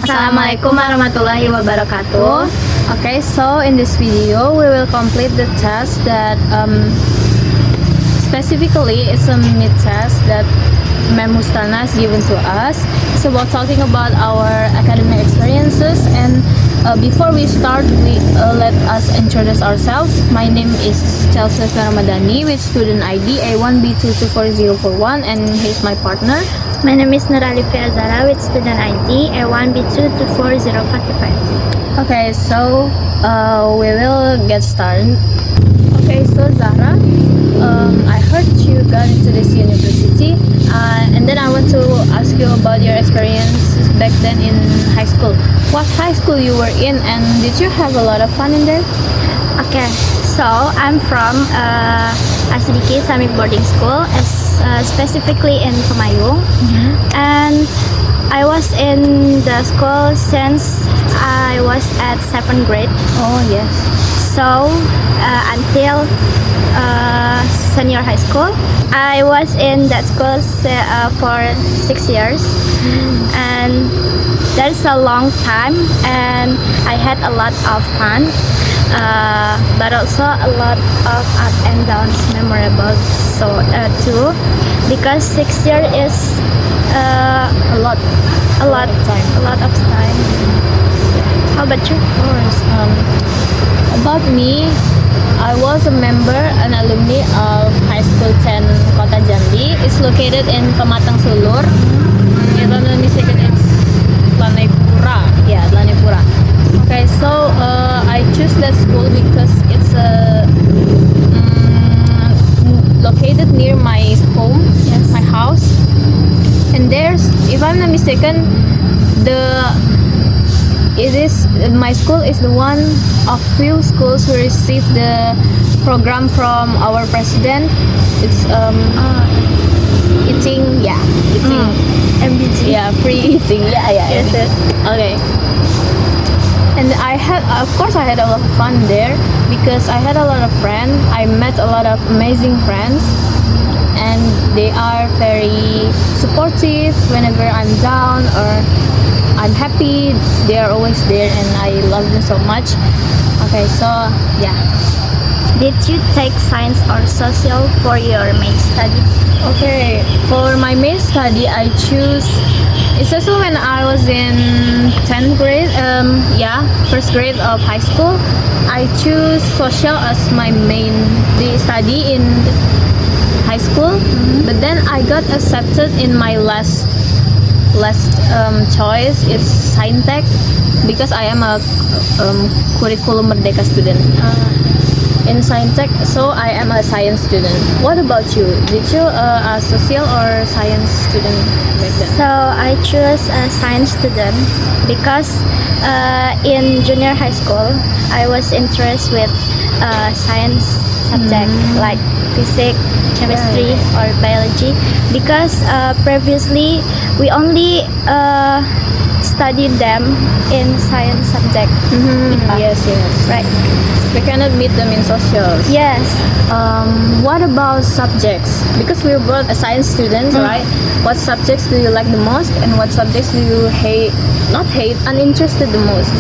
Assalamualaikum warahmatullahi wabarakatuh. Okay, so in this video we will complete the test that specifically it's a mid test that Ma'am Hustana has given to us. It's about talking about our academic experiences, and before we start, let us introduce ourselves. My name is Chelsea Ramadhani with student ID A1B224041, and he's my partner. My name is Nuralifi Azara with student ID A1B2240445. Okay, so we will get started. Okay, so Zara, I heard you got into this university, and then I want to ask you about your experience back then in high school. What high school you were in, and did you have a lot of fun in there? Okay, so I'm from SDK Islamic Boarding School, specifically in Kemayung, and I was in the school since I was at 7th grade. Oh yes. So until senior high school, I was in that school for 6 years, and that's a long time, and I had a lot of fun, but also a lot of up and downs memorable. So too, because 6 years is A lot of time. How about you? Of course. About me, I was a member, an alumni of High School 10 Kota Jambi. It's located in Pematang Sulur. If I'm not mistaken, it's Lanepura. Yeah, Lanepura. Okay, so I choose that school because it's located near my home, my house. And there's, if I'm not mistaken, my school is the one of few schools who receive the program from our president. It's eating, MBG. free eating, Yes. Okay. And I had a lot of fun there because I had a lot of friends. I met a lot of amazing friends, and they are very supportive whenever I'm down or I'm happy. They are always there, and I love them so much. Okay, so yeah. Did you take science or social for your main study? Okay, for my main study, I choose. Especially when I was in 10th grade, first grade of high school, I choose social as my main study in high school. But then I got accepted in my last choice. It's Science Tech because I am a curriculum Merdeka student. In Science Tech, so I am a science student. What about you? Did you a social or science student back then? So I chose a science student because in junior high school I was interested with science subject like physics, chemistry, or biology, because previously we only studied them in science subject. Yes. Right. We cannot meet them in socials. Yes. What about subjects? Because we're both a science students, right? What subjects do you like the most, and what subjects do you uninterested the most?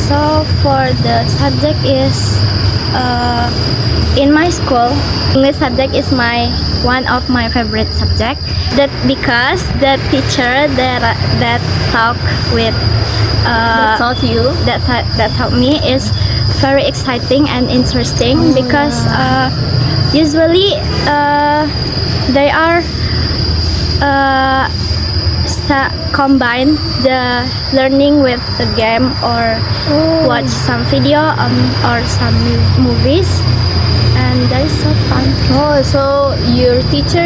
So for the subject is in my school, English subject is one of my favorite subject. That because the teacher that talk with that taught me is very exciting and interesting, because usually they are combine the learning with the game or watch some video or some movies, and that is so fun. Oh, so your teacher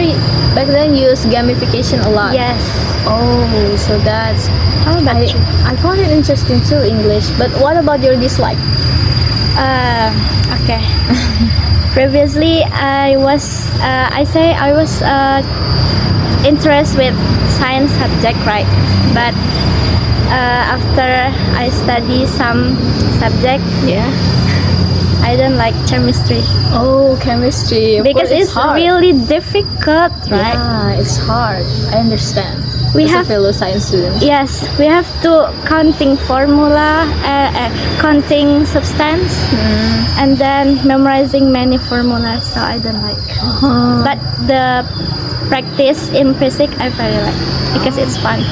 back then used gamification a lot. Yes. Oh, so that's. How about you? I found it interesting too, English. But what about your dislike? Okay. Previously, I was interested with science subject, right? But after I study some subject, I don't like chemistry. Oh, chemistry. Of Because course, it's hard. really difficult, right? Yeah, it's hard. I understand. we as have a fellow science student? yes, we have to counting formula, counting substance, and then memorizing many formulas. So I don't like. But the practice in physics I very like because it's fun.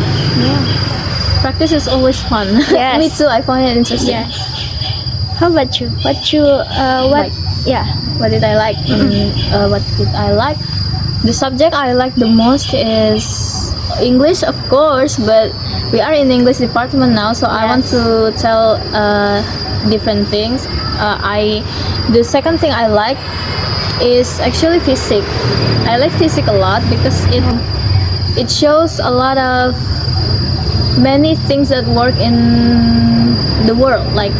Practice is always fun. Yes. Me too. I find it interesting. Yes. How about you? What you what? Like. Yeah. What did I like? What did I like? The subject I like the most is English, of course, but we are in English department now, so I want Yes. to tell different things. The second thing I like is actually physics. I like physics a lot because it shows a lot of many things that work in the world, like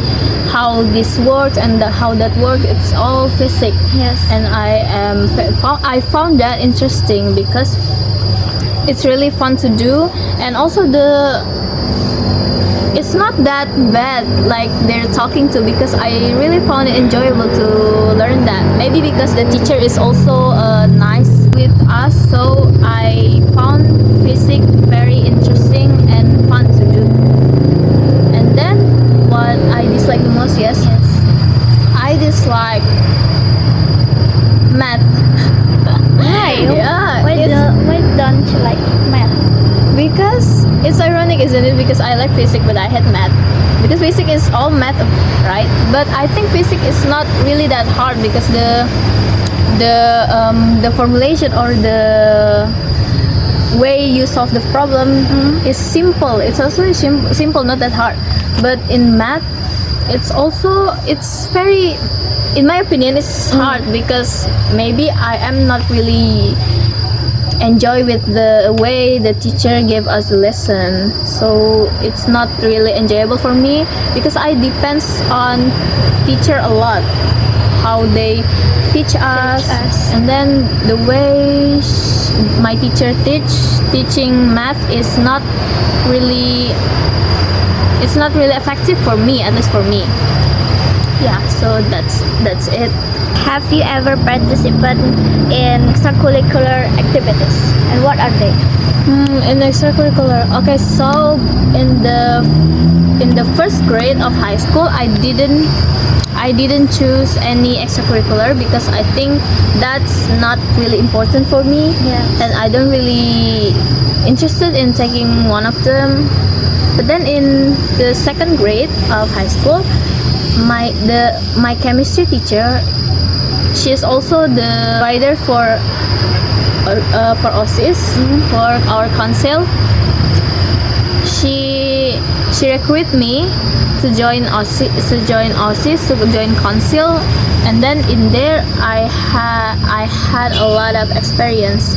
how this works and how that works. It's all physics. Yes. And I found that interesting because it's really fun to do, and also it's not that bad like they're talking to, because I really found it enjoyable to learn that. Maybe because the teacher is also nice with us, so I found physics very interesting and fun to do. And then what I dislike the most, yes, I dislike math. Why? Yeah, Why don't you like math? because it's ironic, isn't it? Because I like physics, but I hate math. Because physics is all math, right? But I think physics is not really that hard because the formulation or the way you solve the problem is simple. It's also simple, not that hard. But in math, it's very, in my opinion, it's hard because maybe I am not really enjoy with the way the teacher gave us the lesson, so it's not really enjoyable for me because I depends on teacher a lot, how they teach us. And then the way my teacher teaching math is not really, it's not really effective for me, at least for me. Yeah, so that's it. Have you ever participated in extracurricular activities? And what are they? In extracurricular, okay, so in the first grade of high school, I didn't choose any extracurricular because I think that's not really important for me. Yes. And I don't really interested in taking one of them. But then in the second grade of high school, my chemistry teacher, she is also the writer for OSIS, for our council. She recruited me to join OSIS, to join council, and then in there I had a lot of experience.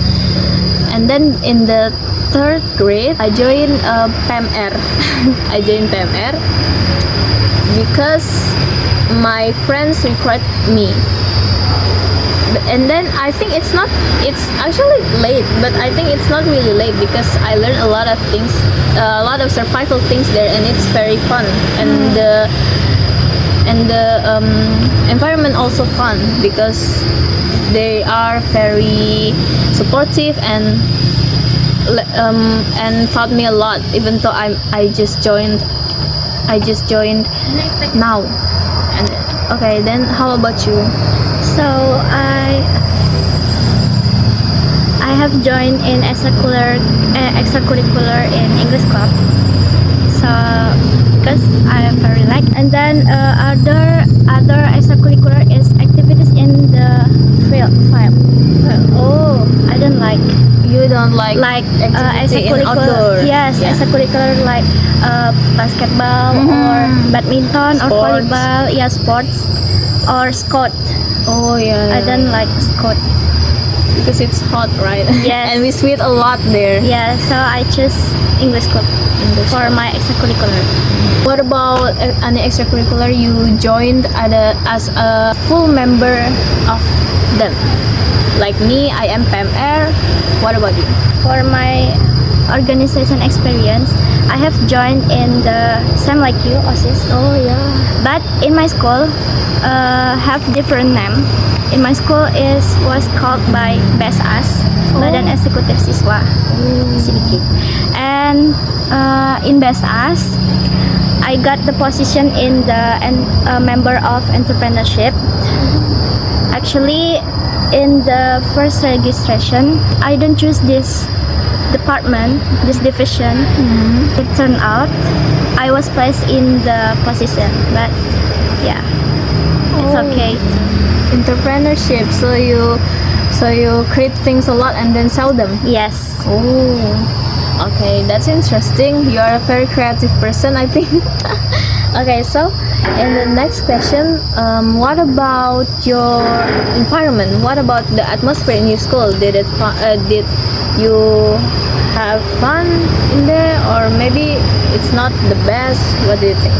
And then in the third grade, I joined PMR. I joined PMR because my friends required me. And then I think it's actually late, but I think it's not really late because I learned a lot of things, a lot of survival things there, and it's very fun. And the environment also fun because they are very supportive and taught me a lot. Even though I just joined now. And okay, then how about you? So I have joined in extracurricular in English club. So because I very like, and then other extracurricular is activities in the field. Oh, I don't like. You don't like activity in outdoor? Yes, Yeah. extracurricular like basketball or badminton or Sports. volleyball. Yeah, sports or scout. Oh yeah. I don't like scout. because it's hot, right? Yes. And we sweat a lot there. Yeah, so I choose English club for my extracurricular. What about any extracurricular you joined as a full member of them? Like me, I am PMR. What about you? For my organization experience, I have joined in the same like you, OSIS. Oh yeah. But in my school, have different name. In my school was called by Best Us. Badan Eksekutif Siswa CBK. And in BESAS, I got the position in the member of entrepreneurship. Actually, in the first registration, I don't choose this department, this division. It turned out I was placed in the position, but yeah, it's okay. Entrepreneurship. So you create things a lot and then sell them. Yes. Oh, okay, that's interesting. You are a very creative person, I think. Okay, so in the next question, what about your environment? What about the atmosphere in your school? Did you have fun in there, or maybe it's not the best? What do you think?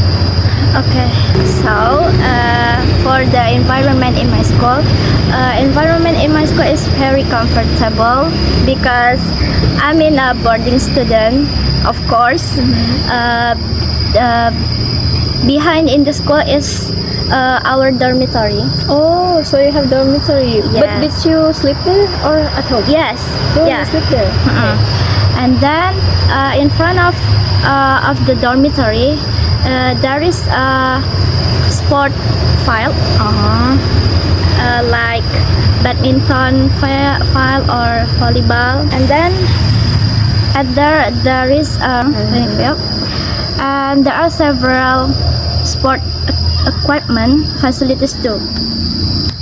Okay, so for the environment in my school is very comfortable because I'm in a boarding student, of course. Behind in the school is our dormitory. Oh, so you have dormitory. But Yeah. did you sleep there or at home? Yes, Oh, yeah. you sleep there. Okay. And then in front of the dormitory, there is a sport file, like badminton file or volleyball. And then there is a playing field, and there are several sport equipment facilities too.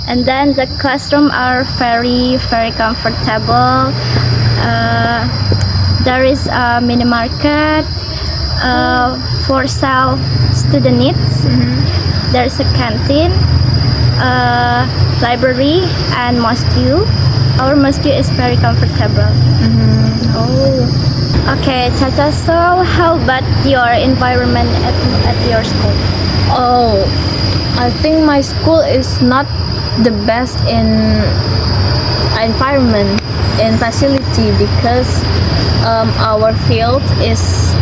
And then the classroom are very comfortable. There is a mini market for sell student needs. There is a canteen, library, and mosque. Our mosque is very comfortable. Oh. Okay, Chacha, so how about your environment at your school? Oh, I think my school is not the best in environment and facility because our field is,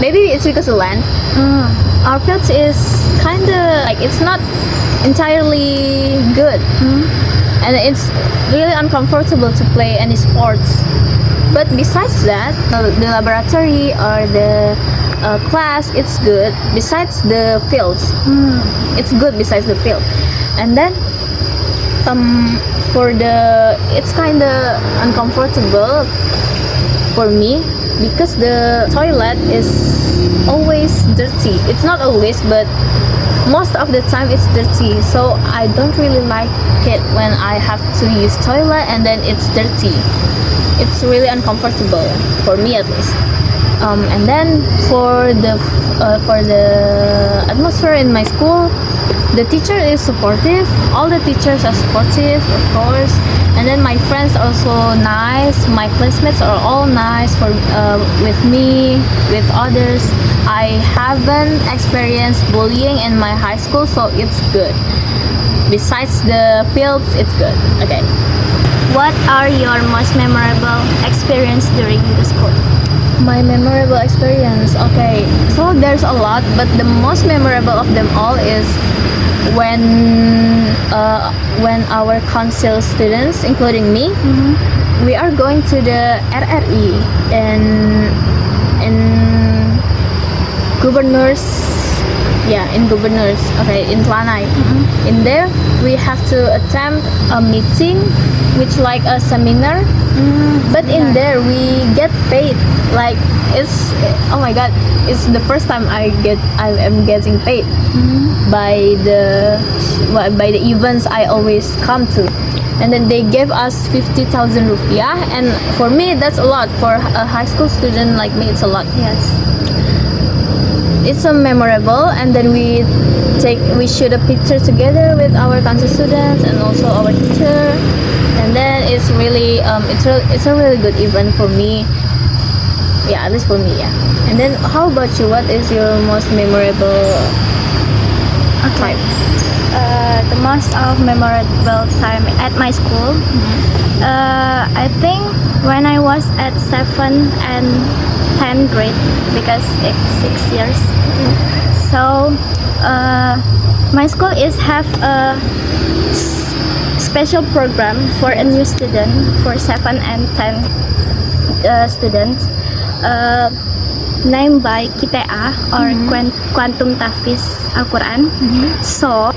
maybe it's because of land. Our field is kind of like, it's not entirely good, and it's really uncomfortable to play any sports. But besides that, the laboratory or the class, it's good. Besides the fields, it's good besides the field. And then it's kind of uncomfortable for me because the toilet is always dirty. It's not always, but most of the time it's dirty. So I don't really like it when I have to use toilet and then it's dirty. It's really uncomfortable for me, at least. And then for the atmosphere in my school, the teacher is supportive. All the teachers are supportive, of course. And then my friends are also nice. My classmates are all nice with me, with others. I haven't experienced bullying in my high school, so it's good. Besides the fields, it's good. Okay. What are your most memorable experience during the school? My memorable experience. Okay, so there's a lot, but the most memorable of them all is when our council students, including me, we are going to the RRI in Governors. Yeah, in Governors. Okay, in Planai. In there, we have to attend a meeting, which like a seminar. But in there, we get paid. Like, it's, oh my god, it's the first time I am getting paid by the events I always come to. And then they gave us 50,000 rupiah, and for me that's a lot. For a high school student like me, it's a lot. Yes. It's so memorable. And then we shoot a picture together with our council students and also our teacher. And then it's really it's a really good event for me. Yeah, at least for me. Yeah. And then how about you? What is your most memorable time? The most memorable time at my school, I think when I was at 7th and 10th grade, because it's 6 years. So my school is have a special program for a new student, for 7 and 10 students, named by QTA or Quantum Tahfiz Al-Quran. So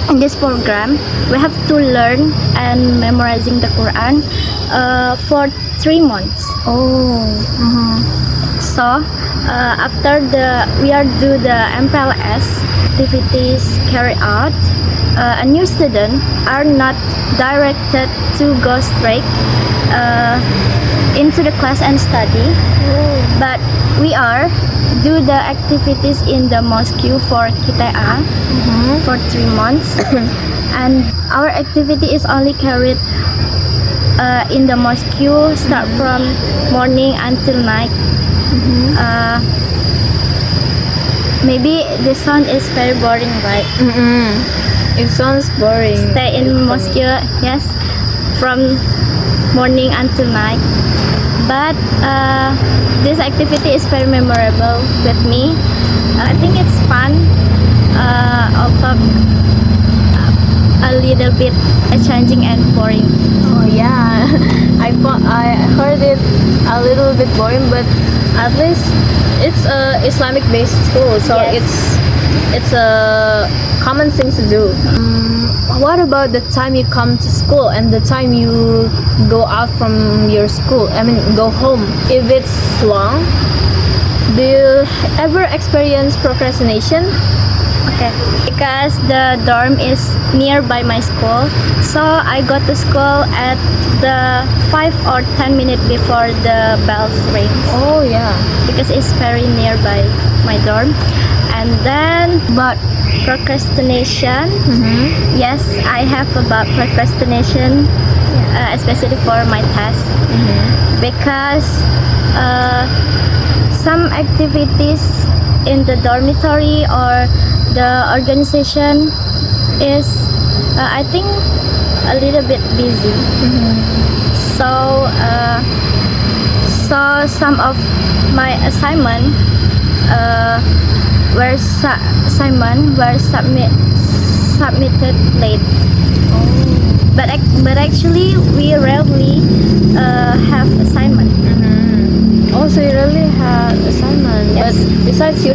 in this program we have to learn and memorizing the Quran for 3 months. So after we are do the MPLS activities carried out, a new student are not directed to go straight into the class and study, but we are do the activities in the mosque for QTA for 3 months. And our activity is only carried in the mosque, start from morning until night. Maybe the sound is very boring, right? It sounds boring. Stay in mosque, yes, from morning until night. But this activity is very memorable with me. I think it's fun, although a little bit challenging and boring. Oh yeah, I heard it a little bit boring, but at least it's a Islamic based school, so Yes. it's a common thing to do. What about the time you come to school and the time you go out from your school? I mean, go home. If it's long, do you ever experience procrastination? Okay, because the dorm is nearby my school, so I go to school at the 5 or 10 minutes before the bells rings, Oh yeah. because it's very nearby my dorm. And then about procrastination, yes, I have about procrastination, especially for my test, because some activities in the dormitory or the organization is I think a little bit busy. So some of my assignment were submitted late. But actually we rarely have assignment. Oh, so you really have assignment, Yes. but besides you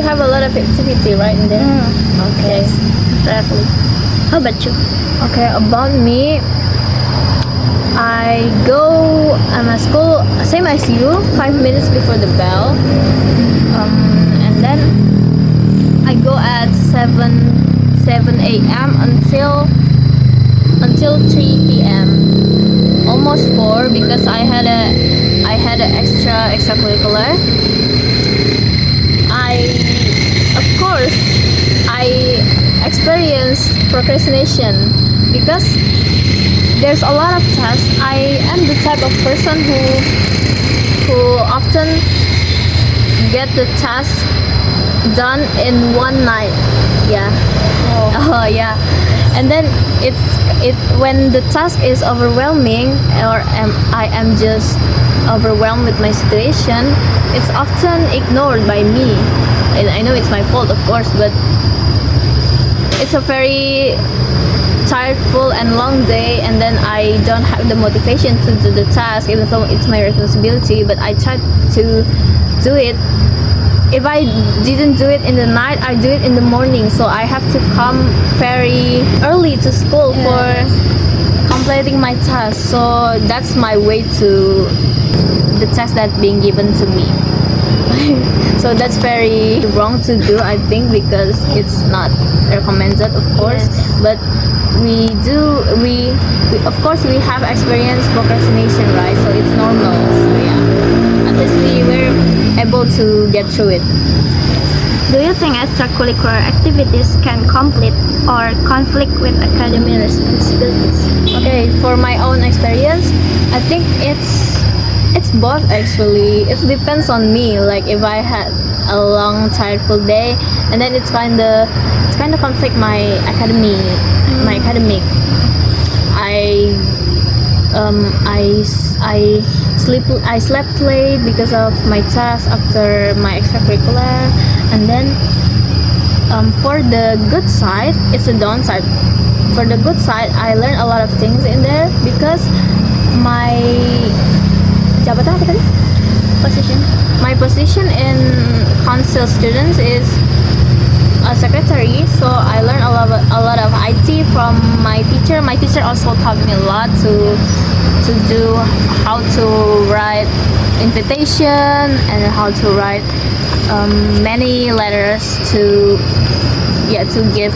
have a lot of activity right in there. Okay. Rarely. How about you? Okay, about me, I go at my school same as you, 5 minutes before the bell, and then I go at 7 a.m. until 3 p.m. Almost 4 because I had a extracurricular. Of course I experienced procrastination because there's a lot of tasks. I am the type of person who often get the task done in one night. Yeah. Oh yeah. And then when the task is overwhelming, or I am just overwhelmed with my situation, it's often ignored by me. And I know it's my fault, of course, but it's a very tiredful and long day, and then I don't have the motivation to do the task, even though it's my responsibility. But I try to do it. If I didn't do it in the night, I do it in the morning. So I have to come very early to school for completing my task. So that's my way to the task that being given to me. So that's very wrong to do, I think, because it's not recommended, of course. But we of course we have experienced procrastination, right? So it's normal. So yeah, at least we were able to get through it. Do you think extracurricular activities can complete or conflict with academic responsibilities? Okay, for my own experience, I think it's both actually. It depends on me. Like if I had a long tiredful day, and then it's kind of conflict my academic. I slept late because of my task after my extracurricular, and then for the good side, it's a downside for the good side, I learned a lot of things in there because my jabatan apa tadi? My position in council students is a secretary, so I learned a lot of IT from my teacher. My teacher also taught me a lot to do how to write invitation and how to write many letters to give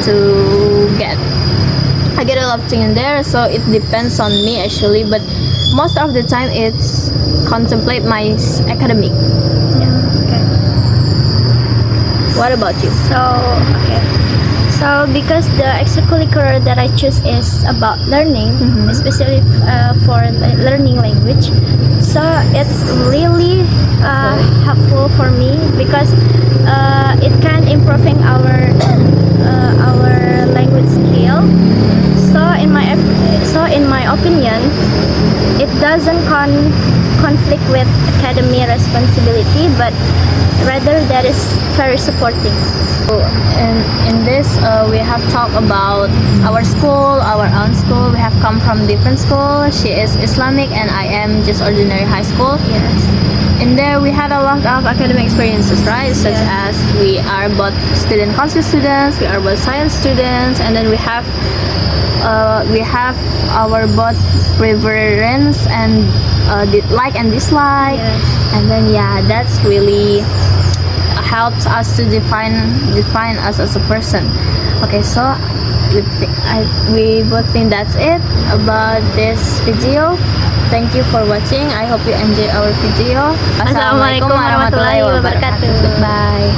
to get. I get a lot of things in there, so it depends on me actually, but most of the time it's contemplate my academic. Yeah. Okay. What about you? So because the extracurricular that I choose is about learning, especially for learning language, so it's really helpful for me because it can improving our language skill. So in my opinion, it doesn't conflict with academic responsibility, but rather that is very supporting. In this, we have talked about our school, our own school. We have come from different schools. She is Islamic and I am just ordinary high school. Yes. In there, we had a lot of academic experiences, right? Such as we are both student council students, we are both science students, and then we have our both preference and like and dislike. Yes. And then that's really helps us to define us as a person. Okay, so we both think that's it about this video. Thank you for watching. I hope you enjoy our video. Assalamualaikum warahmatullahi wabarakatuh. Goodbye.